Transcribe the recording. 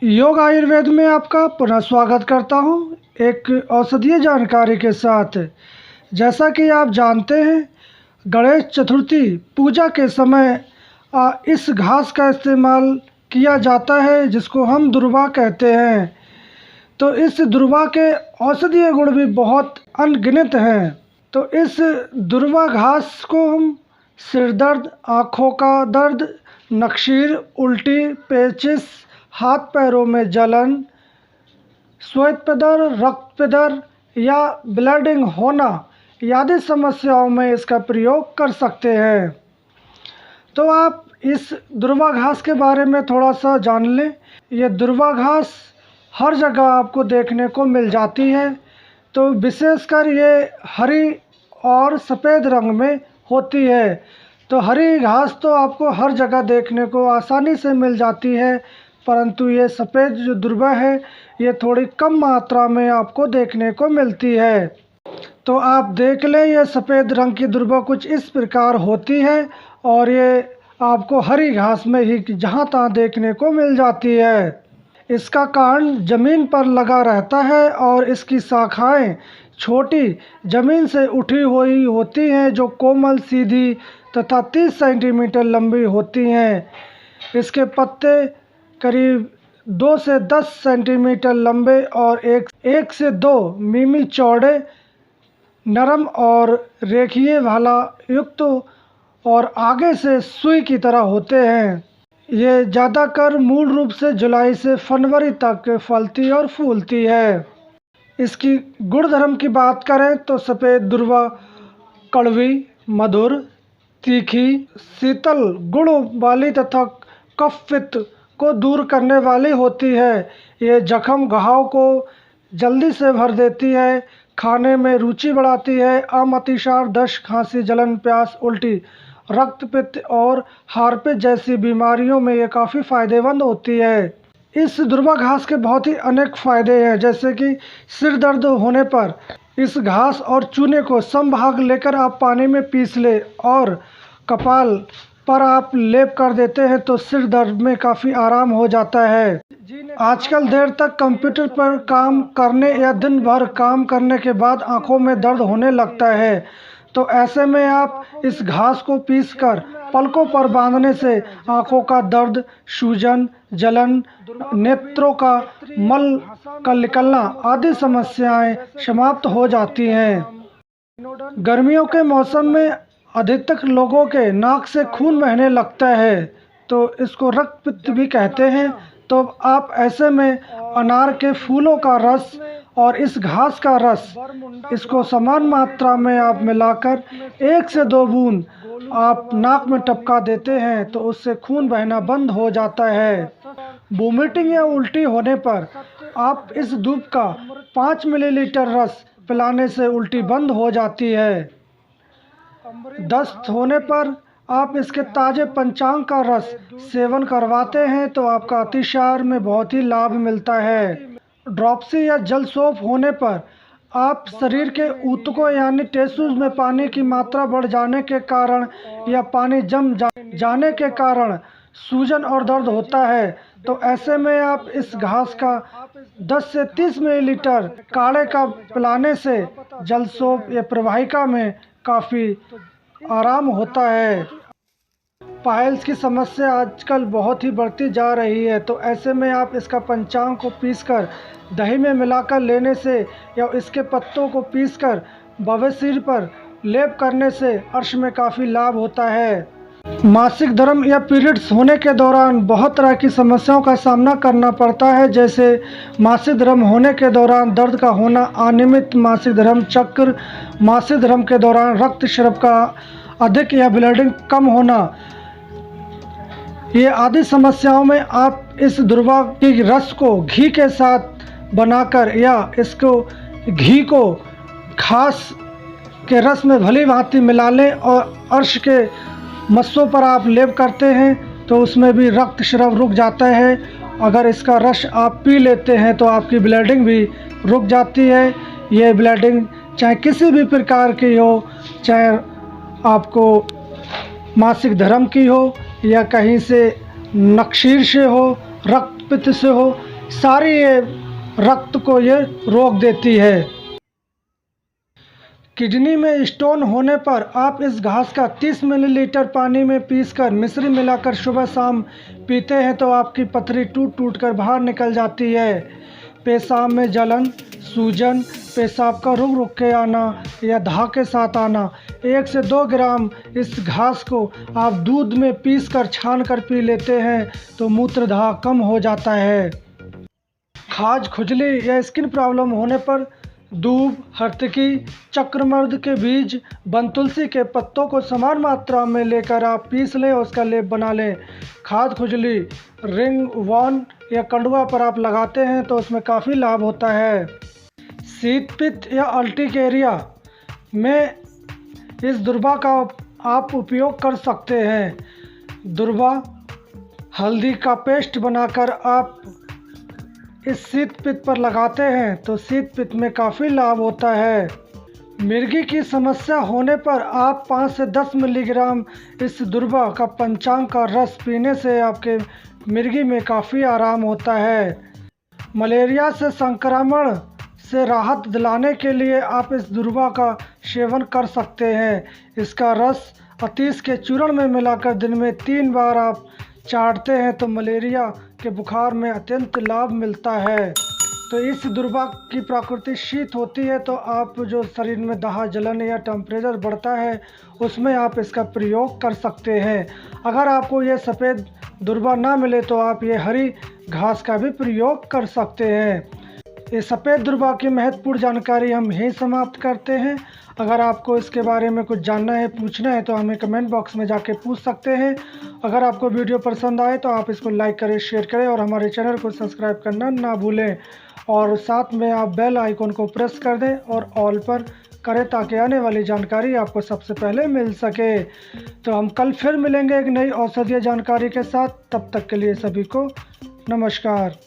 योग आयुर्वेद में आपका पुनः स्वागत करता हूँ एक औषधीय जानकारी के साथ। जैसा कि आप जानते हैं, गणेश चतुर्थी पूजा के समय इस घास का इस्तेमाल किया जाता है जिसको हम दुर्वा कहते हैं। तो इस दुर्वा के औषधीय गुण भी बहुत अनगिनत हैं। तो इस दुर्वा घास को हम सिर दर्द, आँखों का दर्द, नक्शीर, उल्टी, पेचिश, हाथ पैरों में जलन, श्वेतपदर, रक्तपदर या ब्लीडिंग होना आदि समस्याओं में इसका प्रयोग कर सकते हैं। तो आप इस दुर्वा घास के बारे में थोड़ा सा जान लें। ये दुर्वा घास हर जगह आपको देखने को मिल जाती है। तो विशेषकर ये हरी और सफ़ेद रंग में होती है। तो हरी घास तो आपको हर जगह देखने को आसानी से मिल जाती है, परंतु ये सफ़ेद जो दुर्वा है ये थोड़ी कम मात्रा में आपको देखने को मिलती है। तो आप देख लें, ये सफ़ेद रंग की दुर्वा कुछ इस प्रकार होती है और ये आपको हरी घास में ही जहाँ तहाँ देखने को मिल जाती है। इसका कांड ज़मीन पर लगा रहता है और इसकी शाखाएं छोटी ज़मीन से उठी हुई होती हैं जो कोमल, सीधी तथा 30 सेंटीमीटर लंबी होती हैं। इसके पत्ते करीब 2 से 10 सेंटीमीटर लंबे और एक से 2 मिमी चौड़े, नरम और रेखीय भाला युक्त और आगे से सुई की तरह होते हैं। ये ज़्यादातर मूल रूप से जुलाई से फरवरी तक फलती और फूलती है। इसकी गुणधर्म की बात करें तो सफ़ेद दुर्वा कड़वी, मधुर, तीखी, शीतल गुण वाली तथा कफ पित्त को दूर करने वाली होती है। ये जख्म, घाव को जल्दी से भर देती है, खाने में रुचि बढ़ाती है, आम, अतिसार, दस्त, खांसी, जलन, प्यास, उल्टी, रक्तपित्त और हार्पिस जैसी बीमारियों में ये काफ़ी फ़ायदेमंद होती है। इस दुर्वा घास के बहुत ही अनेक फ़ायदे हैं, जैसे कि सिर दर्द होने पर इस घास और चूने को समभाग लेकर आप पानी में पीस ले और कपाल पर आप लेप कर देते हैं तो सिर दर्द में काफ़ी आराम हो जाता है। आजकल देर तक कंप्यूटर पर काम करने या दिन भर काम करने के बाद आंखों में दर्द होने लगता है। तो ऐसे में आप इस घास को पीसकर पलकों पर बांधने से आंखों का दर्द, सूजन, जलन, नेत्रों का मल का निकलना आदि समस्याएं समाप्त हो जाती हैं। गर्मियों के मौसम में अधिकतर लोगों के नाक से खून बहने लगता है, तो इसको रक्तपित्त भी कहते हैं। तो आप ऐसे में अनार के फूलों का रस और इस घास का रस, इसको समान मात्रा में आप मिलाकर 1 से 2 बूंद आप नाक में टपका देते हैं तो उससे खून बहना बंद हो जाता है। वोमिटिंग या उल्टी होने पर आप इस दूब का 5 मिलीलीटर रस पिलाने से उल्टी बंद हो जाती है। दस्त होने पर आप इसके ताज़े पंचांग का रस सेवन करवाते हैं तो आपका अतिसार में बहुत ही लाभ मिलता है। ड्रॉप्सी या जल सोफ होने पर आप शरीर के ऊतकों यानी टिश्यूज में पानी की मात्रा बढ़ जाने के कारण या पानी जम जाने के कारण सूजन और दर्द होता है, तो ऐसे में आप इस घास का 10 से 30 मिलीलीटर काढ़े का पिलाने से जल सोप या प्रवाहिका में काफ़ी आराम होता है। पाइल्स की समस्या आजकल बहुत ही बढ़ती जा रही है, तो ऐसे में आप इसका पंचांग को पीसकर दही में मिलाकर लेने से या इसके पत्तों को पीसकर बवासीर पर लेप करने से अर्श में काफ़ी लाभ होता है। मासिक धर्म या पीरियड्स होने के दौरान बहुत तरह की समस्याओं का सामना करना पड़ता है, जैसे मासिक धर्म होने के दौरान दर्द का होना, अनियमित मासिक धर्म चक्र, मासिक धर्म के दौरान रक्तस्राव का अधिक या ब्लीडिंग कम होना, ये आदि समस्याओं में आप इस दुर्वा की रस को घी के साथ बनाकर या इसको घी को घास के रस में भली भांति मिला लें और अर्श के मस्सों पर आप लेप करते हैं तो उसमें भी रक्तस्राव रुक जाता है। अगर इसका रस आप पी लेते हैं तो आपकी ब्लीडिंग भी रुक जाती है। ये ब्लीडिंग चाहे किसी भी प्रकार की हो, चाहे आपको मासिक धर्म की हो या कहीं से नक्शीर से हो, रक्तपित्त से हो सारी ये रक्त को ये रोक देती है। किडनी में स्टोन होने पर आप इस घास का 30 मिलीलीटर पानी में पीसकर मिश्री मिलाकर सुबह शाम पीते हैं तो आपकी पथरी टूट टूट कर बाहर निकल जाती है। पेशाब में जलन, सूजन, पेशाब का रुक रुक के आना या दाह के साथ आना, 1 से 2 ग्राम इस घास को आप दूध में पीसकर छान कर पी लेते हैं तो मूत्रदाह कम हो जाता है। खाज, खुजली या स्किन प्रॉब्लम होने पर दूब, हर्तकी, चक्रमर्द के बीज, बनतुलसी के पत्तों को समान मात्रा में लेकर आप पीस लें और उसका लेप बना लें। खाज, खुजली, रिंग वॉर्म या कंडुआ पर आप लगाते हैं तो उसमें काफ़ी लाभ होता है। शीत, पित्त या अर्टिकेरिया में इस दुर्वा का आप उपयोग कर सकते हैं। दुर्वा हल्दी का पेस्ट बनाकर आप इस शीत पित्त पर लगाते हैं तो शीत पित्त में काफ़ी लाभ होता है। मिर्गी की समस्या होने पर आप 5 से 10 मिलीग्राम इस दुर्वा का पंचांग का रस पीने से आपके मिर्गी में काफ़ी आराम होता है। मलेरिया से संक्रमण से राहत दिलाने के लिए आप इस दुर्वा का सेवन कर सकते हैं। इसका रस अतीस के चूर्ण में मिलाकर दिन में 3 बार आप चाटते हैं तो मलेरिया के बुखार में अत्यंत लाभ मिलता है। तो इस दुर्वा की प्रकृति शीत होती है तो आप जो शरीर में दाह, जलन या टेम्परेचर बढ़ता है उसमें आप इसका प्रयोग कर सकते हैं। अगर आपको ये सफ़ेद दुर्वा ना मिले तो आप ये हरी घास का भी प्रयोग कर सकते हैं। ये सफ़ेद दुर्वा की महत्वपूर्ण जानकारी हम यहीं समाप्त करते हैं। अगर आपको इसके बारे में कुछ जानना है, पूछना है तो हमें कमेंट बॉक्स में जाके पूछ सकते हैं। अगर आपको वीडियो पसंद आए तो आप इसको लाइक करें, शेयर करें और हमारे चैनल को सब्सक्राइब करना ना भूलें और साथ में आप बेल आइकन को प्रेस कर दें और ऑल पर करें ताकि आने वाली जानकारी आपको सबसे पहले मिल सके। तो हम कल फिर मिलेंगे एक नई औषधीय जानकारी के साथ। तब तक के लिए सभी को नमस्कार।